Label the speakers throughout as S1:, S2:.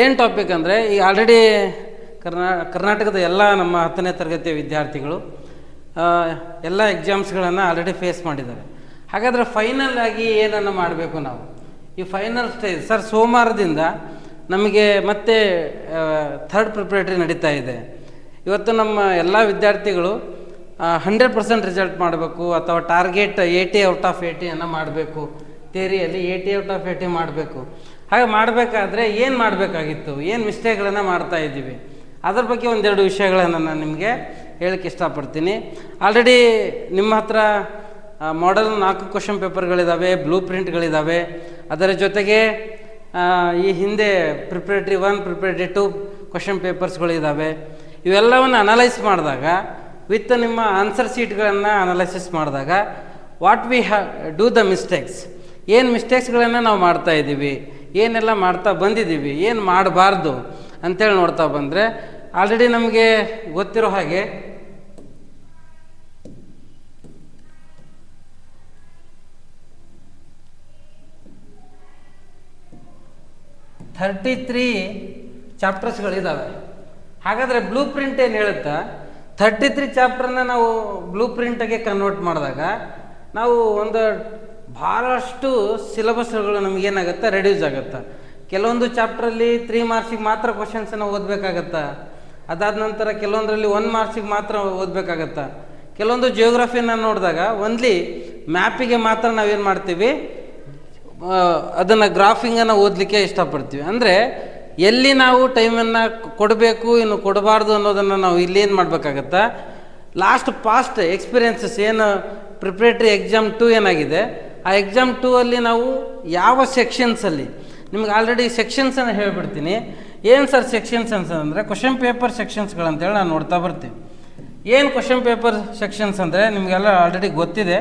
S1: ಏನು ಟಾಪಿಕ್ ಅಂದರೆ ಈಗ ಆಲ್ರೆಡಿ ಕರ್ನಾಟಕದ ಎಲ್ಲ ನಮ್ಮ 10ನೇ ತರಗತಿಯ ವಿದ್ಯಾರ್ಥಿಗಳು ಎಲ್ಲ ಎಕ್ಸಾಮ್ಸ್ಗಳನ್ನು ಆಲ್ರೆಡಿ ಫೇಸ್ ಮಾಡಿದ್ದಾರೆ. ಹಾಗಾದರೆ ಫೈನಲ್ ಆಗಿ ಏನನ್ನು ಮಾಡಬೇಕು ನಾವು? ಈ ಫೈನಲ್ ಸ್ಟೇಜ್ ಸರ್ ಸೋಮವಾರದಿಂದ ನಮಗೆ ಮತ್ತೆ ಥರ್ಡ್ ಪ್ರಿಪ್ರೇಟರಿ ನಡೀತಾ ಇದೆ. ಇವತ್ತು ನಮ್ಮ ಎಲ್ಲ ವಿದ್ಯಾರ್ಥಿಗಳು 100% ರಿಸಲ್ಟ್ ಮಾಡಬೇಕು ಅಥವಾ ಟಾರ್ಗೆಟ್ 80 ಔಟ್ ಆಫ್ 80 ಅನ್ನು ಮಾಡಬೇಕು. ಥಿಯರಿಯಲ್ಲಿ 80 ಔಟ್ ಆಫ್ 80 ಮಾಡಬೇಕು. ಹಾಗೆ ಮಾಡಬೇಕಾದ್ರೆ ಏನು ಮಾಡಬೇಕಾಗಿತ್ತು, ಏನು ಮಿಸ್ಟೇಕ್ಗಳನ್ನು ಮಾಡ್ತಾ ಇದ್ದೀವಿ, ಅದ್ರ ಬಗ್ಗೆ ಒಂದೆರಡು ವಿಷಯಗಳನ್ನು ನಾನು ನಿಮಗೆ ಹೇಳಕ್ಕೆ ಇಷ್ಟಪಡ್ತೀನಿ. ಆಲ್ರೆಡಿ ನಿಮ್ಮ ಹತ್ರ ಮಾಡಲ್ 4 ಕ್ವಶನ್ ಪೇಪರ್ಗಳಿದ್ದಾವೆ, ಬ್ಲೂ ಪ್ರಿಂಟ್ಗಳಿದ್ದಾವೆ. ಅದರ ಜೊತೆಗೆ ಈ ಹಿಂದೆ ಪ್ರಿಪ್ರೇಟರಿ 1 ಪ್ರಿಪ್ರೇಟರಿ 2 ಕ್ವಶನ್ ಪೇಪರ್ಸ್ಗಳಿದ್ದಾವೆ. ಇವೆಲ್ಲವನ್ನು ಅನಲೈಸ್ ಮಾಡಿದಾಗ ವಿತ್ ನಿಮ್ಮ ಆನ್ಸರ್ ಶೀಟ್ಗಳನ್ನು ಅನಲೈಸಿಸ್ ಮಾಡಿದಾಗ what we do the mistakes, ಏನು ಮಿಸ್ಟೇಕ್ಸ್ಗಳನ್ನು ನಾವು ಮಾಡ್ತಾ ಇದ್ದೀವಿ, ಏನೆಲ್ಲ ಮಾಡ್ತಾ ಬಂದಿದ್ದೀವಿ, ಏನು ಮಾಡಬಾರ್ದು ಅಂಥೇಳಿ ನೋಡ್ತಾ ಬಂದರೆ ಆಲ್ರೆಡಿ ನಮಗೆ ಗೊತ್ತಿರೋ ಹಾಗೆ $33 ಚಾಪ್ಟರ್ಸ್ಗಳಿದ್ದಾವೆ. ಹಾಗಾದರೆ ಬ್ಲೂ ಪ್ರಿಂಟ್ ಏನು ಹೇಳುತ್ತಾ, 33 ಚಾಪ್ಟರ್ನ ನಾವು ಬ್ಲೂ ಪ್ರಿಂಟಿಗೆ ಕನ್ವರ್ಟ್ ಮಾಡಿದಾಗ ನಾವು ಒಂದು ಭಾಳಷ್ಟು ಸಿಲೆಬಸ್ಗಳು ನಮಗೇನಾಗುತ್ತೆ, ರೆಡ್ಯೂಸ್ ಆಗುತ್ತೆ. ಕೆಲವೊಂದು ಚಾಪ್ಟ್ರಲ್ಲಿ 3 ಮಾರ್ಕ್ಸಿಗೆ ಮಾತ್ರ ಕ್ವಶನ್ಸನ್ನು ಓದಬೇಕಾಗತ್ತಾ, ಅದಾದ ನಂತರ ಕೆಲವೊಂದರಲ್ಲಿ 1 ಮಾರ್ಕ್ಸಿಗೆ ಮಾತ್ರ ಓದಬೇಕಾಗತ್ತಾ. ಕೆಲವೊಂದು ಜಿಯೋಗ್ರಫಿಯನ್ನು ನೋಡಿದಾಗ ಓನ್ಲಿ ಮ್ಯಾಪಿಗೆ ಮಾತ್ರ ನಾವೇನು ಮಾಡ್ತೀವಿ, ಅದನ್ನು ಗ್ರಾಫಿಂಗನ್ನು ಓದಲಿಕ್ಕೆ ಇಷ್ಟಪಡ್ತೀವಿ. ಅಂದರೆ ಎಲ್ಲಿ ನಾವು ಟೈಮನ್ನು ಕೊಡಬೇಕು, ಇನ್ನು ಕೊಡಬಾರ್ದು ಅನ್ನೋದನ್ನು ನಾವು ಇಲ್ಲೇನು ಮಾಡಬೇಕಾಗತ್ತಾ, ಪಾಸ್ಟ್ ಎಕ್ಸ್ಪೀರಿಯನ್ಸಸ್ ಏನು ಪ್ರಿಪ್ರೇಟರಿ ಎಕ್ಸಾಮ್ 2 ಏನಾಗಿದೆ, ಆ ಎಕ್ಸಾಮ್ 2 ಅಲ್ಲಿ ನಾವು ಯಾವ ಸೆಕ್ಷನ್ಸಲ್ಲಿ ನಿಮ್ಗೆ ಆಲ್ರೆಡಿ ಸೆಕ್ಷನ್ಸನ್ನು ಹೇಳಿಬಿಡ್ತೀನಿ. ಏನು ಸರ್ ಸೆಕ್ಷನ್ಸ್ ಅಂದರೆ ಕ್ವಶನ್ ಪೇಪರ್ ಸೆಕ್ಷನ್ಸ್ಗಳಂತೇಳಿ ನಾನು ನೋಡ್ತಾ ಬರ್ತೀವಿ. ಏನು ಕ್ವಶನ್ ಪೇಪರ್ ಸೆಕ್ಷನ್ಸ್ ಅಂದರೆ ನಿಮಗೆಲ್ಲ ಆಲ್ರೆಡಿ ಗೊತ್ತಿದೆ.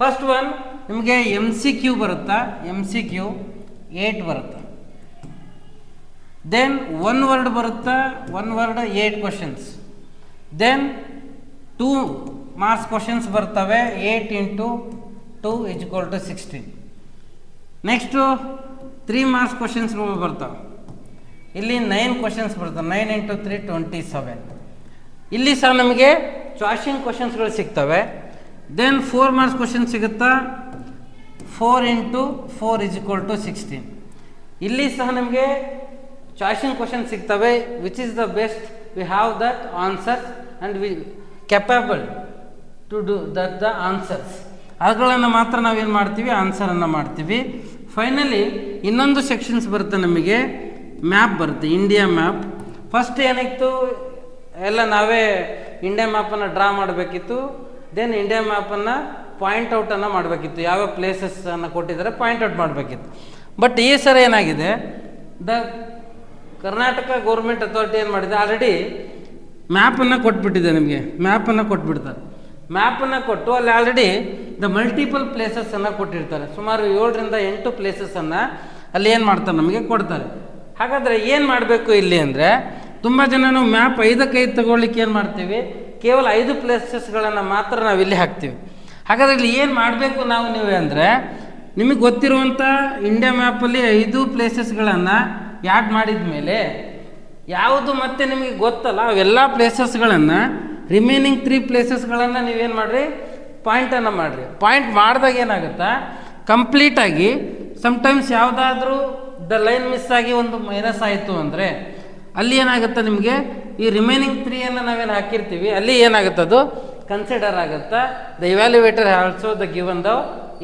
S1: ಫಸ್ಟ್ ಒನ್ ನಿಮಗೆ MCQ ಬರುತ್ತಾ, MCQ 8 ಬರುತ್ತಾ. ದೆನ್ 1 ವರ್ಡ್ ಬರುತ್ತಾ, 1 word 8 questions. Then 2 marks questions ಬರ್ತವೆ, 8 × 2 = 16. ನೆಕ್ಸ್ಟು 3 ಮಾರ್ಕ್ಸ್ ಕ್ವಶನ್ಸ್ಗಳು ಬರ್ತವೆ. ಇಲ್ಲಿ 9 ಕ್ವಶನ್ಸ್ ಬರ್ತವೆ, 9 × 3 27. ಇಲ್ಲಿ ಸಹ ನಮಗೆ ಚಾಯ್ಸಿಂಗ್ ಕ್ವಶನ್ಸ್ಗಳು ಸಿಗ್ತವೆ. ದೆನ್ 4 ಮಾರ್ಕ್ಸ್ ಕ್ವಶನ್ ಸಿಗುತ್ತಾ, 4 × 4 = 16. ಇಲ್ಲಿ ಸಹ ನಮಗೆ ಚಾಯ್ಸಿಂಗ್ ಕ್ವಶನ್ ಸಿಗ್ತವೆ. Which is the best, we have that answers and we capable to do that the answers. ಅವುಗಳನ್ನು ಮಾತ್ರ ನಾವೇನು ಮಾಡ್ತೀವಿ, ಆನ್ಸರನ್ನು ಮಾಡ್ತೀವಿ. ಫೈನಲಿ ಇನ್ನೊಂದು ಸೆಕ್ಷನ್ಸ್ ಬರುತ್ತೆ, ನಮಗೆ ಮ್ಯಾಪ್ ಬರುತ್ತೆ, ಇಂಡಿಯಾ ಮ್ಯಾಪ್. ಫಸ್ಟ್ ಏನಿತ್ತು, ಎಲ್ಲ ನಾವೇ ಇಂಡಿಯಾ ಮ್ಯಾಪನ್ನು ಡ್ರಾ ಮಾಡಬೇಕಿತ್ತು. ದೆನ್ ಇಂಡಿಯಾ ಮ್ಯಾಪನ್ನು ಪಾಯಿಂಟ್ಔಟನ್ನು ಮಾಡಬೇಕಿತ್ತು, ಯಾವ ಪ್ಲೇಸಸ್ಸನ್ನು ಕೊಟ್ಟಿದ್ದಾರೆ ಪಾಯಿಂಟ್ಔಟ್ ಮಾಡಬೇಕಿತ್ತು. ಬಟ್ ಈ ಸರಿ ಏನಾಗಿದೆ, ದ ಕರ್ನಾಟಕ ಗೌರ್ಮೆಂಟ್ ಅಥಾರಿಟಿ ಏನು ಮಾಡಿದೆ, ಆಲ್ರೆಡಿ ಮ್ಯಾಪನ್ನು ಕೊಟ್ಬಿಟ್ಟಿದೆ. ನಿಮಗೆ ಮ್ಯಾಪನ್ನು ಕೊಟ್ಬಿಡ್ತಾರೆ. ಮ್ಯಾಪನ್ನು ಕೊಟ್ಟು ಅಲ್ಲಿ ಆಲ್ರೆಡಿ ದ ಮಲ್ಟಿಪಲ್ ಪ್ಲೇಸಸ್ಸನ್ನು ಕೊಟ್ಟಿರ್ತಾರೆ. ಸುಮಾರು 7 ರಿಂದ 8 ಪ್ಲೇಸಸ್ಸನ್ನು ಅಲ್ಲಿ ಏನು ಮಾಡ್ತಾರೆ, ನಮಗೆ ಕೊಡ್ತಾರೆ. ಹಾಗಾದರೆ ಏನು ಮಾಡಬೇಕು ಇಲ್ಲಿ ಅಂದರೆ, ತುಂಬ ಜನ ನಾವು ಮ್ಯಾಪ್ 5ಕ್ಕೆ 5 ತಗೊಳ್ಳಿಕ್ಕೆ ಏನು ಮಾಡ್ತೀವಿ, ಕೇವಲ 5 ಪ್ಲೇಸಸ್ಗಳನ್ನು ಮಾತ್ರ ನಾವು ಇಲ್ಲಿ ಹಾಕ್ತೀವಿ. ಹಾಗಾದರೆ ಇಲ್ಲಿ ಏನು ಮಾಡಬೇಕು ನಾವು ನೀವೇ ಅಂದರೆ, ನಿಮಗೆ ಗೊತ್ತಿರುವಂಥ ಇಂಡಿಯಾ ಮ್ಯಾಪಲ್ಲಿ 5 ಪ್ಲೇಸಸ್ಗಳನ್ನು ಆ್ಯಡ್ ಮಾಡಿದ ಮೇಲೆ ಯಾವುದು ಮತ್ತೆ ನಿಮಗೆ ಗೊತ್ತಲ್ಲ ಅವೆಲ್ಲ ಪ್ಲೇಸಸ್ಗಳನ್ನು, ರಿಮೈನಿಂಗ್ 3 ಪ್ಲೇಸಸ್ಗಳನ್ನು ನೀವೇನು ಮಾಡಿರಿ, ಪಾಯಿಂಟನ್ನು ಮಾಡಿರಿ. ಪಾಯಿಂಟ್ ಮಾಡಿದಾಗ ಏನಾಗುತ್ತಾ, ಕಂಪ್ಲೀಟಾಗಿ ಸಮ್ಟೈಮ್ಸ್ ಯಾವುದಾದ್ರೂ ದ ಲೈನ್ ಮಿಸ್ ಆಗಿ ಒಂದು ಮೈನಸ್ ಆಯಿತು ಅಂದರೆ ಅಲ್ಲಿ ಏನಾಗುತ್ತೆ, ನಿಮಗೆ ಈ ರಿಮೈನಿಂಗ್ 3 ನಾವೇನು ಹಾಕಿರ್ತೀವಿ ಅಲ್ಲಿ ಏನಾಗುತ್ತೆ, ಅದು ಕನ್ಸಿಡರ್ ಆಗುತ್ತಾ. The evaluator also the given the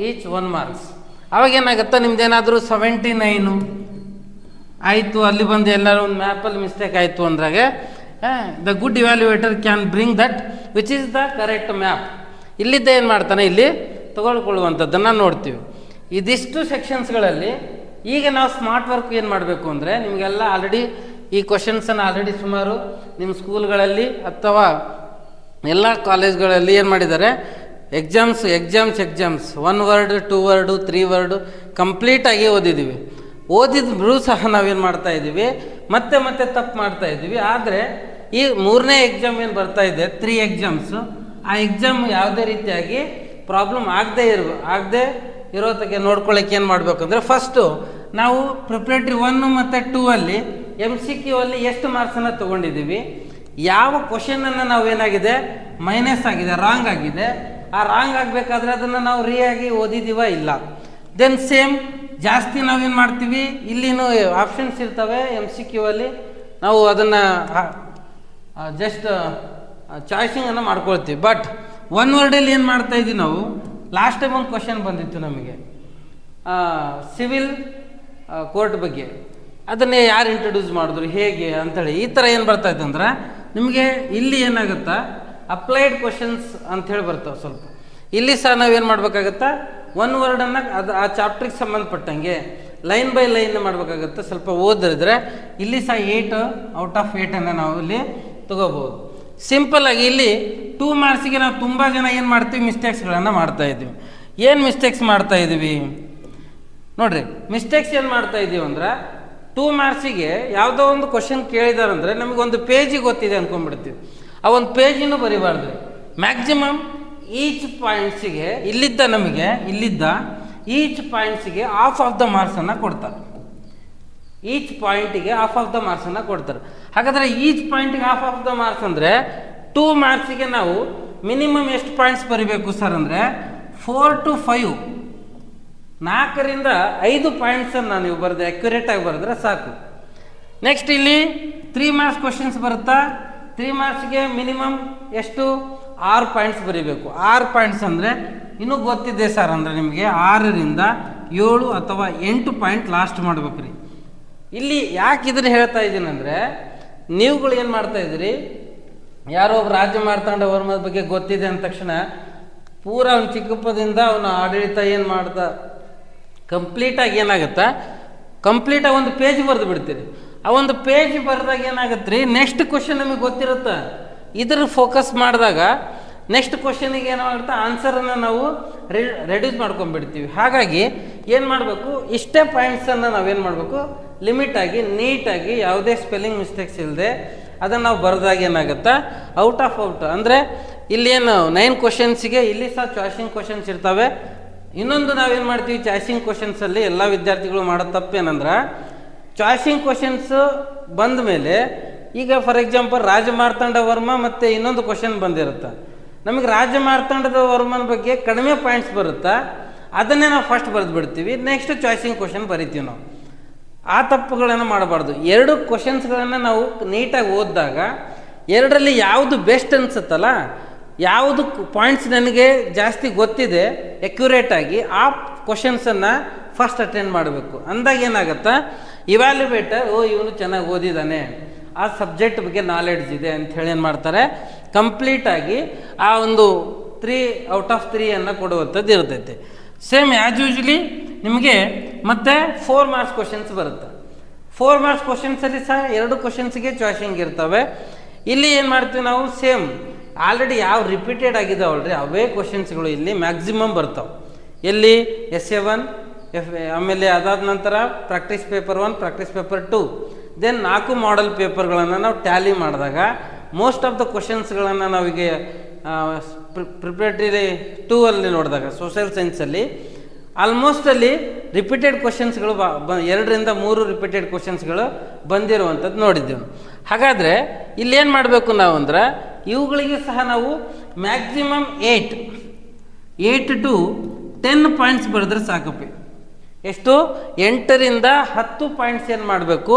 S1: each 1 marks. ಅವಾಗ ಏನಾಗುತ್ತಾ, ನಿಮ್ದೇನಾದರೂ 79 ಆಯಿತು, ಅಲ್ಲಿ ಬಂದು ಎಲ್ಲರೂ ಒಂದು ಮ್ಯಾಪಲ್ಲಿ ಮಿಸ್ಟೇಕ್ ಆಯಿತು ಅಂದ್ರಾಗ the good evaluator can bring that which is the correct map. ಇಲ್ಲಿದ್ದ ಏನು ಮಾಡ್ತಾನೆ, ಇಲ್ಲಿ ತಗೊಳ್ಕೊಳ್ಳುವಂಥದ್ದನ್ನು ನೋಡ್ತೀವಿ. ಇದಿಷ್ಟು ಸೆಕ್ಷನ್ಸ್ಗಳಲ್ಲಿ ಈಗ ನಾವು ಸ್ಮಾರ್ಟ್ ವರ್ಕ್ ಏನು ಮಾಡಬೇಕು ಅಂದರೆ, ನಿಮಗೆಲ್ಲ ಆಲ್ರೆಡಿ ಈ ಕ್ವಶನ್ಸನ್ನು ಆಲ್ರೆಡಿ ಸುಮಾರು ನಿಮ್ಮ ಸ್ಕೂಲ್ಗಳಲ್ಲಿ ಅಥವಾ ಎಲ್ಲ ಕಾಲೇಜ್ಗಳಲ್ಲಿ ಏನು ಮಾಡಿದ್ದಾರೆ, ಎಕ್ಸಾಮ್ಸ್ 1 ವರ್ಡ್ 2 ವರ್ಡು 3 ವರ್ಡು ಕಂಪ್ಲೀಟಾಗಿ ಓದಿದ್ದೀವಿ. ಓದಿದ್ರೂ ಸಹ ನಾವೇನು ಮಾಡ್ತಾ ಇದ್ದೀವಿ, ಮತ್ತೆ ತಪ್ಪು ಮಾಡ್ತಾ ಇದ್ದೀವಿ. ಆದರೆ ಈ 3ನೇ ಎಕ್ಸಾಮ್ ಏನು ಬರ್ತಾ ಇದೆ, 3 ಎಕ್ಸಾಮ್ಸು, ಆ ಎಕ್ಸಾಮ್ ಯಾವುದೇ ರೀತಿಯಾಗಿ ಪ್ರಾಬ್ಲಮ್ ಆಗದೇ ಇರೋದಕ್ಕೆ ನೋಡ್ಕೊಳ್ಳೋಕೆ ಏನು ಮಾಡಬೇಕು ಅಂದರೆ, ಫಸ್ಟು ನಾವು ಪ್ರಿಪ್ರೇಟರಿ 1 ಮತ್ತು 2 ಅಲ್ಲಿ MCQ ಅಲ್ಲಿ ಎಷ್ಟು ಮಾರ್ಕ್ಸನ್ನು ತೊಗೊಂಡಿದ್ದೀವಿ, ಯಾವ ಕ್ವಶನನ್ನು ನಾವು ಏನಾಗಿದೆ ಮೈನಸ್ ಆಗಿದೆ, ರಾಂಗ್ ಆಗಿದೆ, ಆ ರಾಂಗ್ ಆಗಬೇಕಾದ್ರೆ ಅದನ್ನು ನಾವು ಆಗಿ ಓದಿದ್ದೀವ ಇಲ್ಲ. ದೆನ್ ಸೇಮ್ ಜಾಸ್ತಿ ನಾವೇನು ಮಾಡ್ತೀವಿ, ಇಲ್ಲಿನೂ ಆಪ್ಷನ್ಸ್ ಇರ್ತವೆ MCQ ಅಲ್ಲಿ, ನಾವು ಅದನ್ನು ಜಸ್ಟ್ ಚಾಯ್ಸಿಂಗನ್ನು ಮಾಡ್ಕೊಳ್ತೀವಿ. ಬಟ್ ಒನ್ ವರ್ಡಲ್ಲಿ ಏನು ಮಾಡ್ತಾ ಇದ್ದೀವಿ ನಾವು, ಲಾಸ್ಟ್ ಟೈಮ್ ಒಂದು ಕ್ವಶನ್ ಬಂದಿತ್ತು ನಮಗೆ ಸಿವಿಲ್ ಕೋರ್ಟ್ ಬಗ್ಗೆ, ಅದನ್ನೇ ಯಾರು ಇಂಟ್ರೊಡ್ಯೂಸ್ ಮಾಡಿದ್ರು ಹೇಗೆ ಅಂತೇಳಿ, ಈ ಥರ ಏನು ಬರ್ತಾಯಿತ್ತು ಅಂದ್ರೆ ನಿಮಗೆ ಇಲ್ಲಿ ಏನಾಗುತ್ತಾ ಅಪ್ಲೈಡ್ ಕ್ವಶನ್ಸ್ ಅಂಥೇಳಿ ಬರ್ತಾವೆ. ಸ್ವಲ್ಪ ಇಲ್ಲಿ ಸಹ ನಾವೇನು ಮಾಡಬೇಕಾಗತ್ತಾ ಒನ್ ವರ್ಡನ್ನು ಆ ಚಾಪ್ಟ್ರಿಗೆ ಸಂಬಂಧಪಟ್ಟಂಗೆ ಲೈನ್ ಬೈ ಲೈನ್ ಮಾಡಬೇಕಾಗತ್ತೆ. ಸ್ವಲ್ಪ ಓದಿದ್ರೆ ಇಲ್ಲಿ ಸಹ 8 ಔಟ್ ಆಫ್ 8 ನಾವು ಇಲ್ಲಿ ತಗೋಬೋದು. ಸಿಂಪಲ್ಲಾಗಿ ಇಲ್ಲಿ 2 ಮಾರ್ಕ್ಸಿಗೆ ನಾವು ತುಂಬ ಜನ ಏನು ಮಾಡ್ತೀವಿ, ಮಿಸ್ಟೇಕ್ಸ್ಗಳನ್ನು ಮಾಡ್ತಾಯಿದ್ದೀವಿ. ಏನು ಮಿಸ್ಟೇಕ್ಸ್ ಮಾಡ್ತಾಯಿದ್ದೀವಿ ನೋಡಿರಿ, ಮಿಸ್ಟೇಕ್ಸ್ ಏನು ಮಾಡ್ತಾಯಿದ್ದೀವಿ ಅಂದ್ರೆ 2 ಮಾರ್ಕ್ಸಿಗೆ ಯಾವುದೋ ಒಂದು ಕ್ವಶನ್ ಕೇಳಿದಾರಂದರೆ ನಮಗೊಂದು ಪೇಜಿಗೆ ಗೊತ್ತಿದೆ ಅಂದ್ಕೊಂಡ್ಬಿಡ್ತೀವಿ, ಆ ಒಂದು ಪೇಜಿನೂ ಬರಿಬಾರ್ದು. ಮ್ಯಾಕ್ಸಿಮಮ್ ಈಚ್ ಪಾಯಿಂಟ್ಸಿಗೆ ಇಲ್ಲಿದ್ದ ಈಚ್ ಪಾಯಿಂಟ್ಸಿಗೆ ಹಾಫ್ ಆಫ್ ದ ಮಾರ್ಕ್ಸನ್ನು ಕೊಡ್ತಾರೆ. ಈಚ್ ಪಾಯಿಂಟಿಗೆ ಹಾಫ್ ಆಫ್ ದ ಮಾರ್ಕ್ಸನ್ನು ಕೊಡ್ತಾರೆ. ಹಾಗಾದರೆ ಈಚ್ ಪಾಯಿಂಟಿಗೆ ಹಾಫ್ ಆಫ್ ದ ಮಾರ್ಕ್ಸ್ ಅಂದರೆ 2 ಮಾರ್ಕ್ಸಿಗೆ ನಾವು ಮಿನಿಮಮ್ ಎಷ್ಟು ಪಾಯಿಂಟ್ಸ್ ಬರಿಬೇಕು ಸರ್ ಅಂದರೆ 4 to 5, 4 ರಿಂದ 5 ಪಾಯಿಂಟ್ಸನ್ನು ನೀವು ಬರೆದು ಅಕ್ಯುರೇಟಾಗಿ ಬರೆದ್ರೆ ಸಾಕು. ನೆಕ್ಸ್ಟ್ ಇಲ್ಲಿ 3 ಮಾರ್ಕ್ಸ್ ಕ್ವಶನ್ಸ್ ಬರುತ್ತಾ, 3 ಮಾರ್ಕ್ಸ್ಗೆ ಮಿನಿಮಮ್ ಎಷ್ಟು 6 ಪಾಯಿಂಟ್ಸ್ ಬರೀಬೇಕು. 6 ಪಾಯಿಂಟ್ಸ್ ಅಂದರೆ ಇನ್ನೂ ಗೊತ್ತಿದೆ ಸರ್ ಅಂದರೆ ನಿಮಗೆ 6 ರಿಂದ 7 ಅಥವಾ 8 ಪಾಯಿಂಟ್ ಲಾಸ್ಟ್ ಮಾಡ್ಬೇಕ್ರಿ. ಇಲ್ಲಿ ಯಾಕೆ ಇದನ್ನು ಹೇಳ್ತಾ ಇದ್ದೀನಿ ಅಂದರೆ ನೀವುಗಳು ಏನು ಮಾಡ್ತಾ ಇದ್ದೀರಿ, ಯಾರೋ ಒಬ್ಬ ರಾಜ್ಯ ಮಾರ್ತಾಂಡ ವರ್ಮದ ಬಗ್ಗೆ ಗೊತ್ತಿದೆ ಅಂದ ತಕ್ಷಣ ಪೂರ ಅವ್ನು ಚಿಕ್ಕಪ್ಪದಿಂದ ಅವನ ಆಡಳಿತ ಏನು ಮಾಡ್ದ ಕಂಪ್ಲೀಟಾಗಿ ಏನಾಗುತ್ತಾ, ಕಂಪ್ಲೀಟಾಗಿ ಒಂದು ಪೇಜ್ ಬರೆದು ಬಿಡ್ತೀರಿ. ಆ ಒಂದು ಪೇಜ್ ಬರೆದಾಗ ಏನಾಗುತ್ತೆ ರೀ, ನೆಕ್ಸ್ಟ್ ಕ್ವಶನ್ ನಮಗೆ ಗೊತ್ತಿರುತ್ತೆ, ಇದ್ರ ಫೋಕಸ್ ಮಾಡಿದಾಗ ನೆಕ್ಸ್ಟ್ ಕ್ವಶನಿಗೆ ಏನಾಗುತ್ತೆ ಆನ್ಸರನ್ನು ನಾವು ರೆಡ್ಯೂಸ್ ಮಾಡ್ಕೊಂಡ್ಬಿಡ್ತೀವಿ. ಹಾಗಾಗಿ ಏನು ಮಾಡಬೇಕು, ಇಷ್ಟೇ ಪಾಯಿಂಟ್ಸನ್ನು ನಾವೇನು ಮಾಡಬೇಕು, ಲಿಮಿಟಾಗಿ ನೀಟಾಗಿ ಯಾವುದೇ ಸ್ಪೆಲ್ಲಿಂಗ್ ಮಿಸ್ಟೇಕ್ಸ್ ಇಲ್ಲದೆ ಅದನ್ನು ನಾವು ಬರೆದಾಗ ಏನಾಗುತ್ತಾ ಔಟ್ ಆಫ್ ಅಂದರೆ ಇಲ್ಲೇನು 9 ಕ್ವಶನ್ಸಿಗೆ ಇಲ್ಲಿ ಸಹ ಚಾಯ್ಸಿಂಗ್ ಕ್ವಶನ್ಸ್ ಇರ್ತವೆ. ಇನ್ನೊಂದು ನಾವೇನು ಮಾಡ್ತೀವಿ, ಚಾಯ್ಸಿಂಗ್ ಕ್ವಶನ್ಸಲ್ಲಿ ಎಲ್ಲ ವಿದ್ಯಾರ್ಥಿಗಳು ಮಾಡೋ ತಪ್ಪೇನಂದ್ರೆ ಚಾಯ್ಸಿಂಗ್ ಕ್ವಶನ್ಸ್ ಬಂದ ಮೇಲೆ ಈಗ ಫಾರ್ ಎಕ್ಸಾಂಪಲ್ ರಾಜಮಾರ್ತಾಂಡ ವರ್ಮ ಮತ್ತು ಇನ್ನೊಂದು ಕ್ವಶನ್ ಬಂದಿರುತ್ತೆ, ನಮಗೆ ರಾಜಮಾರ್ತಾಂಡದ ವರ್ಮನ ಬಗ್ಗೆ ಕಡಿಮೆ ಪಾಯಿಂಟ್ಸ್ ಬರುತ್ತಾ, ಅದನ್ನೇ ನಾವು ಫಸ್ಟ್ ಬರೆದು ಬಿಡ್ತೀವಿ, ನೆಕ್ಸ್ಟ್ ಚಾಯ್ಸಿಂಗ್ ಕ್ವಶನ್ ಬರಿತೀವಿ ನಾವು. ಆ ತಪ್ಪುಗಳನ್ನು ಮಾಡಬಾರ್ದು. 2 ಕ್ವಶನ್ಸ್ಗಳನ್ನು ನಾವು ನೀಟಾಗಿ ಓದಿದಾಗ ಎರಡರಲ್ಲಿ ಯಾವುದು ಬೆಸ್ಟ್ ಅನಿಸುತ್ತಲ್ಲ, ಯಾವುದು ಪಾಯಿಂಟ್ಸ್ ನನಗೆ ಜಾಸ್ತಿ ಗೊತ್ತಿದೆ ಎಕ್ಯುರೇಟಾಗಿ, ಆ ಕ್ವಶನ್ಸನ್ನು ಫಸ್ಟ್ ಅಟೆಂಡ್ ಮಾಡಬೇಕು. ಅಂದಾಗ ಏನಾಗುತ್ತಾ ಇವ್ಯಾಲ್ಯುವೇಟರ್ ಇವನು ಚೆನ್ನಾಗಿ ಓದಿದ್ದಾನೆ, ಆ ಸಬ್ಜೆಕ್ಟ್ ಬಗ್ಗೆ ನಾಲೆಡ್ಜ್ ಇದೆ ಅಂಥೇಳಿ ಏನು ಮಾಡ್ತಾರೆ, ಕಂಪ್ಲೀಟಾಗಿ ಆ ಒಂದು 3 ಔಟ್ ಆಫ್ 3 ಕೊಡುವಂಥದ್ದು ಇರ್ತೈತೆ. ಸೇಮ್ ಆ್ಯಸ್ ಯೂಶ್ವಲಿ ನಿಮಗೆ ಮತ್ತೆ 4 ಮಾರ್ಕ್ಸ್ ಕ್ವಶನ್ಸ್ ಬರುತ್ತೆ. 4 ಮಾರ್ಕ್ಸ್ ಕ್ವಶನ್ಸಲ್ಲಿ ಸಹ 2 ಕ್ವಶನ್ಸ್ಗೆ ಚಾಯ್ಸಿಂಗ್ ಇರ್ತವೆ. ಇಲ್ಲಿ ಏನು ಮಾಡ್ತೀವಿ ನಾವು, ಸೇಮ್ ಆಲ್ರೆಡಿ ಯಾವ ರಿಪೀಟೆಡ್ ಆಗಿದಾವಲ್ರಿ ಅವೇ ಕ್ವಶನ್ಸ್ಗಳು ಇಲ್ಲಿ ಮ್ಯಾಕ್ಸಿಮಮ್ ಬರ್ತಾವೆ. ಎಲ್ಲಿ SA1 ಆಮೇಲೆ ಅದಾದ ನಂತರ practice paper 1, practice paper 2, then 4 model ಪೇಪರ್ಗಳನ್ನು ನಾವು ಟ್ಯಾಲಿ ಮಾಡಿದಾಗ ಮೋಸ್ಟ್ ಆಫ್ ದ ಕ್ವಶನ್ಸ್ಗಳನ್ನು ನಾವೀಗ ಪ್ರಿಪ್ರೇಟರಿ 2 ಅಲ್ಲಿ ನೋಡಿದಾಗ ಸೋಷಿಯಲ್ ಸೈನ್ಸಲ್ಲಿ ಆಲ್ಮೋಸ್ಟ್ ಅಲ್ಲಿ ರಿಪೀಟೆಡ್ ಕ್ವಶನ್ಸ್ಗಳು 2 ರಿಂದ 3 ರಿಪೀಟೆಡ್ ಕ್ವಶನ್ಸ್ಗಳು ಬಂದಿರುವಂಥದ್ದು ನೋಡಿದ್ದೆವು. ಹಾಗಾದರೆ ಇಲ್ಲೇನು ಮಾಡಬೇಕು ನಾವು ಅಂದ್ರೆ ಇವುಗಳಿಗೆ ಸಹ ನಾವು ಮ್ಯಾಕ್ಸಿಮಮ್ 8 to 10 ಪಾಯಿಂಟ್ಸ್ ಬರೆದ್ರೆ ಸಾಕಪ್ಪಿ. ಎಷ್ಟು 8 ರಿಂದ 10 ಪಾಯಿಂಟ್ಸ್ ಏನು ಮಾಡಬೇಕು,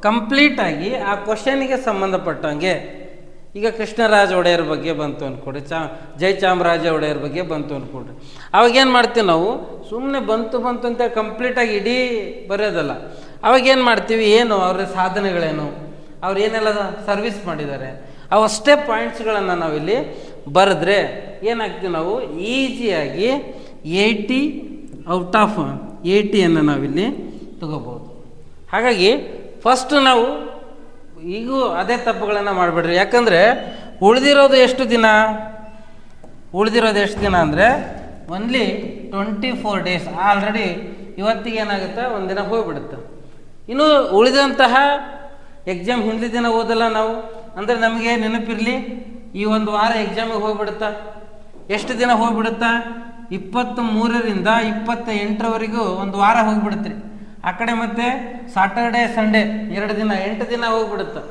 S1: ಕಂಪ್ಲೀಟಾಗಿ ಆ ಕ್ವಶನಿಗೆ ಸಂಬಂಧಪಟ್ಟಂಗೆ. ಈಗ ಕೃಷ್ಣರಾಜ ಒಡೆಯರ್ ಬಗ್ಗೆ ಬಂತು ಅಂದ್ಕೊಡ್ರಿ, ಜಯಚಾಮರಾಜ ಒಡೆಯರ್ ಬಗ್ಗೆ ಬಂತು ಅಂದ್ಕೊಡ್ರಿ, ಅವಾಗೇನು ಮಾಡ್ತೀವಿ ನಾವು, ಸುಮ್ಮನೆ ಬಂತು ಅಂತ ಕಂಪ್ಲೀಟಾಗಿ ಇಡೀ ಬರೆಯೋದಲ್ಲ. ಅವಾಗೇನು ಮಾಡ್ತೀವಿ, ಏನು ಅವ್ರ ಸಾಧನೆಗಳೇನು, ಅವ್ರು ಏನೆಲ್ಲ ಸರ್ವಿಸ್ ಮಾಡಿದ್ದಾರೆ, ಅವಷ್ಟೇ ಪಾಯಿಂಟ್ಸ್ಗಳನ್ನು ನಾವಿಲ್ಲಿ ಬರೆದ್ರೆ ಏನಾಗ್ತೀವಿ, ನಾವು ಈಸಿಯಾಗಿ 80 ಔಟ್ ಆಫ್ 80 ನಾವಿಲ್ಲಿ ತಗೋಬೋದು. ಹಾಗಾಗಿ ಫಸ್ಟ್ ನಾವು ಈಗೂ ಅದೇ ತಪ್ಪುಗಳನ್ನು ಮಾಡಿಬಿಡ್ರಿ. ಯಾಕಂದರೆ ಉಳಿದಿರೋದು ಎಷ್ಟು ದಿನ ಅಂದರೆ ಓನ್ಲಿ 24 ಡೇಸ್. ಆಲ್ರೆಡಿ ಇವತ್ತಿಗೆ ಏನಾಗುತ್ತೆ, ಒಂದಿನ ಹೋಗಿಬಿಡುತ್ತೆ. ಇನ್ನು ಉಳಿದಂತಹ ಎಕ್ಸಾಮ್ ಹಿಂದಿನ ದಿನ ಓದಲ್ಲ ನಾವು ಅಂದರೆ ನಮಗೆ ನೆನಪಿರಲಿ, ಈ ಒಂದು ವಾರ ಎಕ್ಸಾಮಿಗೆ ಹೋಗ್ಬಿಡುತ್ತಾ, ಎಷ್ಟು ದಿನ ಹೋಗ್ಬಿಡುತ್ತಾ, 23 ರಿಂದ 28 ಒಂದು ವಾರ ಹೋಗಿಬಿಡುತ್ತೆ ರೀ. ಆ ಕಡೆ ಮತ್ತು ಸಾಟರ್ಡೆ ಸಂಡೇ 2 ದಿನ 8 ದಿನ ಹೋಗ್ಬಿಡುತ್ತೆ.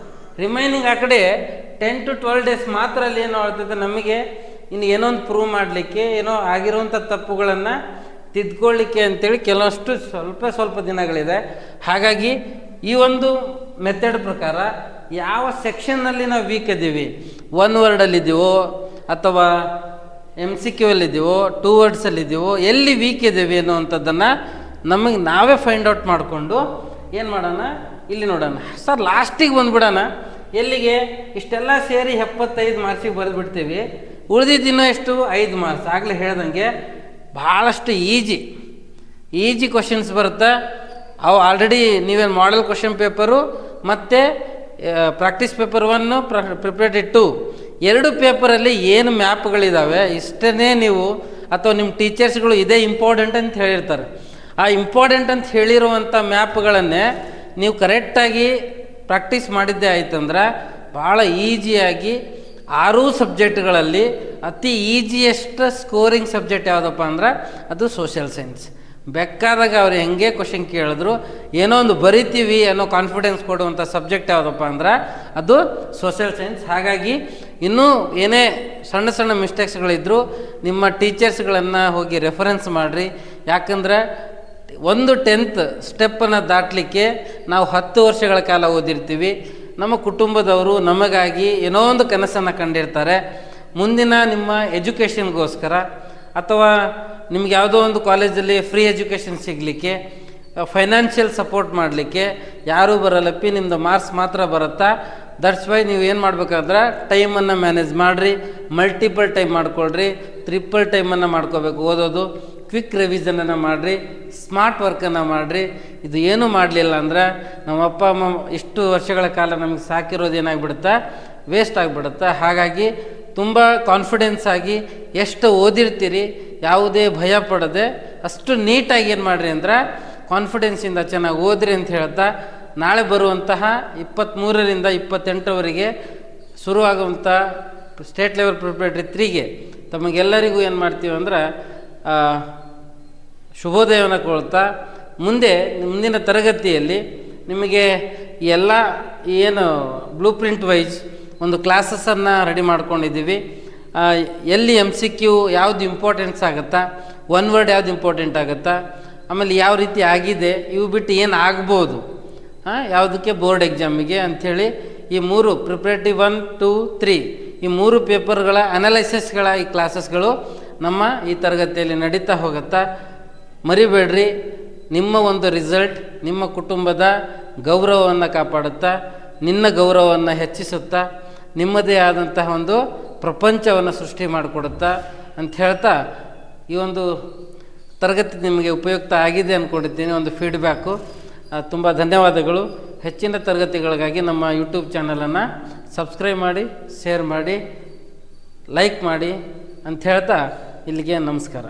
S1: ರಿಮೈನಿಂಗ್ ಆ ಕಡೆ 10 to 12 ಡೇಸ್ ಮಾತ್ರ ಅಲ್ಲಿ ಏನು ಆಗ್ತದೆ ನಮಗೆ ಇನ್ನು ಏನೋ ಒಂದು ಪ್ರೂವ್ ಮಾಡಲಿಕ್ಕೆ, ಏನೋ ಆಗಿರುವಂಥ ತಪ್ಪುಗಳನ್ನು ತಿದ್ಕೊಳ್ಳಿಕ್ಕೆ ಅಂತೇಳಿ ಕೆಲವಷ್ಟು ಸ್ವಲ್ಪ ದಿನಗಳಿದೆ. ಹಾಗಾಗಿ ಈ ಒಂದು ಮೆಥಡ್ ಪ್ರಕಾರ ಯಾವ ಸೆಕ್ಷನ್ನಲ್ಲಿ ನಾವು ವೀಕ್ ಇದ್ದೀವಿ, 1 ವರ್ಡಲ್ಲಿದ್ದೀವೋ ಅಥವಾ MCQ ಅಲ್ಲಿದ್ದೀವೋ 2 ವರ್ಡ್ಸಲ್ಲಿದ್ದೀವೋ, ಎಲ್ಲಿ ವೀಕ್ ಇದ್ದೀವಿ ಅನ್ನೋವಂಥದ್ದನ್ನು ನಮಗೆ ನಾವೇ ಫೈಂಡ್ ಔಟ್ ಮಾಡಿಕೊಂಡು ಏನು ಮಾಡೋಣ, ಇಲ್ಲಿ ನೋಡೋಣ. ಸರ್ ಲಾಸ್ಟಿಗೆ ಬಂದುಬಿಡೋಣ. ಎಲ್ಲಿಗೆ? ಇಷ್ಟೆಲ್ಲ ಸೇರಿ 75 ಮಾರ್ಕ್ಸಿಗೆ ಬರೆದುಬಿಡ್ತೀವಿ. ಉಳಿದಿದ್ದಿನ್ನೂ ಎಷ್ಟು? 5 ಮಾರ್ಕ್ಸ್. ಆಗಲೇ ಹೇಳ್ದಂಗೆ ಭಾಳಷ್ಟು ಈಜಿ ಕ್ವಶನ್ಸ್ ಬರುತ್ತೆ. ಅವು ಆಲ್ರೆಡಿ ನೀವೇನು ಮಾಡೆಲ್ ಕ್ವಶನ್ ಪೇಪರು ಮತ್ತು ಪ್ರಾಕ್ಟೀಸ್ ಪೇಪರ್ 1 ಪ್ರಿಪರೇಟರಿ 2 2 ಪೇಪರಲ್ಲಿ ಏನು ಮ್ಯಾಪ್ಗಳಿದ್ದಾವೆ ಇಷ್ಟೇ ನೀವು, ಅಥವಾ ನಿಮ್ಮ ಟೀಚರ್ಸ್ಗಳು ಇದೇ ಇಂಪಾರ್ಟೆಂಟ್ ಅಂತ ಹೇಳಿರ್ತಾರೆ. ಆ ಇಂಪಾರ್ಟೆಂಟ್ ಅಂತ ಹೇಳಿರುವಂಥ ಮ್ಯಾಪ್ಗಳನ್ನೇ ನೀವು ಕರೆಕ್ಟಾಗಿ ಪ್ರಾಕ್ಟೀಸ್ ಮಾಡಿದ್ದೇ ಆಯ್ತಂದ್ರೆ ಭಾಳ ಈಸಿಯಾಗಿ 6 ಸಬ್ಜೆಕ್ಟ್ಗಳಲ್ಲಿ ಅತಿ ಈಜಿಯೆಸ್ಟ್ ಸ್ಕೋರಿಂಗ್ ಸಬ್ಜೆಕ್ಟ್ ಯಾವುದಪ್ಪ ಅಂದ್ರೆ ಅದು ಸೋಷಿಯಲ್ ಸೈನ್ಸ್. ಬೇಕಾದಾಗ ಅವ್ರು ಹೆಂಗೆ ಕ್ವಶನ್ ಕೇಳಿದ್ರು ಏನೋ ಒಂದು ಬರಿತೀವಿ ಅನ್ನೋ ಕಾನ್ಫಿಡೆನ್ಸ್ ಕೊಡುವಂಥ ಸಬ್ಜೆಕ್ಟ್ ಯಾವುದಪ್ಪ ಅಂದ್ರೆ ಅದು ಸೋಷಿಯಲ್ ಸೈನ್ಸ್. ಹಾಗಾಗಿ ಇನ್ನೂ ಏನೇ ಸಣ್ಣ ಮಿಸ್ಟೇಕ್ಸ್ಗಳಿದ್ದರೂ ನಿಮ್ಮ ಟೀಚರ್ಸ್ಗಳನ್ನು ಹೋಗಿ ರೆಫರೆನ್ಸ್ ಮಾಡಿರಿ. ಯಾಕಂದ್ರೆ ಒಂದು 10th ಸ್ಟೆಪ್ಪನ್ನು ದಾಟಲಿಕ್ಕೆ ನಾವು 10 ವರ್ಷಗಳ ಕಾಲ ಓದಿರ್ತೀವಿ. ನಮ್ಮ ಕುಟುಂಬದವರು ನಮಗಾಗಿ ಏನೋ ಒಂದು ಕನಸನ್ನು ಕಂಡಿರ್ತಾರೆ. ಮುಂದಿನ ನಿಮ್ಮ ಎಜುಕೇಷನ್ಗೋಸ್ಕರ ಅಥವಾ ನಿಮ್ಗೆ ಯಾವುದೋ ಒಂದು ಕಾಲೇಜಲ್ಲಿ ಫ್ರೀ ಎಜುಕೇಷನ್ ಸಿಗಲಿಕ್ಕೆ, ಫೈನಾನ್ಷಿಯಲ್ ಸಪೋರ್ಟ್ ಮಾಡಲಿಕ್ಕೆ ಯಾರೂ ಬರಲ್ಲಪ್ಪಿ, ನಿಮ್ಮದು ಮಾರ್ಕ್ಸ್ ಮಾತ್ರ ಬರುತ್ತಾ. ದಟ್ಸ್ ವೈ ನೀವು ಏನು ಮಾಡ್ಬೇಕಾದ್ರೆ ಟೈಮನ್ನು ಮ್ಯಾನೇಜ್ ಮಾಡಿರಿ, ಮಲ್ಟಿಪಲ್ ಟೈಮ್ ಮಾಡ್ಕೊಳ್ರಿ, ಟ್ರಿಪಲ್ ಟೈಮನ್ನು ಮಾಡ್ಕೋಬೇಕು ಓದೋದು. ಕ್ವಿಕ್ ರಿವಿಷನನ್ನು ಮಾಡಿರಿ, ಸ್ಮಾರ್ಟ್ ವರ್ಕನ್ನು ಮಾಡಿರಿ. ಇದು ಏನೂ ಮಾಡಲಿಲ್ಲ ಅಂದ್ರೆ ನಮ್ಮ ಅಪ್ಪ ಅಮ್ಮ ಇಷ್ಟು ವರ್ಷಗಳ ಕಾಲ ನಮಗೆ ಸಾಕಿರೋದು ಏನಾಗ್ಬಿಡುತ್ತಾ, ವೇಸ್ಟ್ ಆಗಿಬಿಡುತ್ತೆ. ಹಾಗಾಗಿ ತುಂಬ ಕಾನ್ಫಿಡೆನ್ಸ್ ಆಗಿ ಎಷ್ಟು ಓದಿರ್ತೀರಿ ಯಾವುದೇ ಭಯ ಪಡದೆ ಅಷ್ಟು ನೀಟಾಗಿ ಏನು ಮಾಡಿರಿ ಅಂದ್ರೆ ಕಾನ್ಫಿಡೆನ್ಸಿಂದ ಚೆನ್ನಾಗಿ ಓದ್ರಿ ಅಂತ ಹೇಳ್ತಾ, ನಾಳೆ ಬರುವಂತಹ 23ರಿಂದ 28ರವರೆಗೆ ಶುರುವಾಗುವಂಥ ಸ್ಟೇಟ್ ಲೆವೆಲ್ ಪ್ರಿಪರೇಟರಿ 3ಗೆ ತಮಗೆಲ್ಲರಿಗೂ ಏನು ಮಾಡ್ತೀವಿ ಅಂದ್ರೆ ಶುಭೋದಯವನ್ನು ಕೊಡ್ತಾ, ಮುಂದಿನ ತರಗತಿಯಲ್ಲಿ ನಿಮಗೆ ಎಲ್ಲ ಏನು ಬ್ಲೂ ಪ್ರಿಂಟ್ ವೈಸ್ ಒಂದು ಕ್ಲಾಸಸನ್ನು ರೆಡಿ ಮಾಡ್ಕೊಂಡಿದ್ದೀವಿ. ಎಲ್ಲಿ MCQ ಯಾವುದು ಇಂಪಾರ್ಟೆನ್ಸ್ ಆಗುತ್ತಾ, 1 ವರ್ಡ್ ಯಾವ್ದು ಇಂಪಾರ್ಟೆಂಟ್ ಆಗುತ್ತಾ, ಆಮೇಲೆ ಯಾವ ರೀತಿ ಆಗಿದೆ, ಇವು ಬಿಟ್ಟು ಏನು ಆಗ್ಬೋದು ಯಾವುದಕ್ಕೆ ಬೋರ್ಡ್ ಎಕ್ಸಾಮಿಗೆ ಅಂಥೇಳಿ ಈ 3 ಪ್ರಿಪ್ರೇಟರಿ 1, 2, 3 ಈ 3 ಪೇಪರ್ಗಳ ಅನಾಲಿಸಿಸ್ಗಳ ಈ ಕ್ಲಾಸಸ್ಗಳು ನಮ್ಮ ಈ ತರಗತಿಯಲ್ಲಿ ನಡೀತಾ ಹೋಗುತ್ತಾ. ಮರಿಬೇಡ್ರಿ, ನಿಮ್ಮ ಒಂದು ರಿಸಲ್ಟ್ ನಿಮ್ಮ ಕುಟುಂಬದ ಗೌರವವನ್ನು ಕಾಪಾಡುತ್ತಾ, ನಿನ್ನ ಗೌರವವನ್ನು ಹೆಚ್ಚಿಸುತ್ತಾ, ನಿಮ್ಮದೇ ಆದಂತಹ ಒಂದು ಪ್ರಪಂಚವನ್ನು ಸೃಷ್ಟಿ ಮಾಡಿಕೊಡುತ್ತಾ ಅಂತ ಹೇಳ್ತಾ, ಈ ಒಂದು ತರಗತಿ ನಿಮಗೆ ಉಪಯುಕ್ತ ಆಗಿದೆ ಅಂದ್ಕೊಂಡಿದ್ದೀನಿ. ಒಂದು ಫೀಡ್ಬ್ಯಾಕು. ತುಂಬ ಧನ್ಯವಾದಗಳು. ಹೆಚ್ಚಿನ ತರಗತಿಗಳಿಗಾಗಿ ನಮ್ಮ ಯೂಟ್ಯೂಬ್ ಚಾನಲನ್ನು ಸಬ್ಸ್ಕ್ರೈಬ್ ಮಾಡಿ, ಶೇರ್ ಮಾಡಿ, ಲೈಕ್ ಮಾಡಿ ಅಂತ ಹೇಳ್ತಾ ಇಲ್ಲಿಗೆ ನಮಸ್ಕಾರ.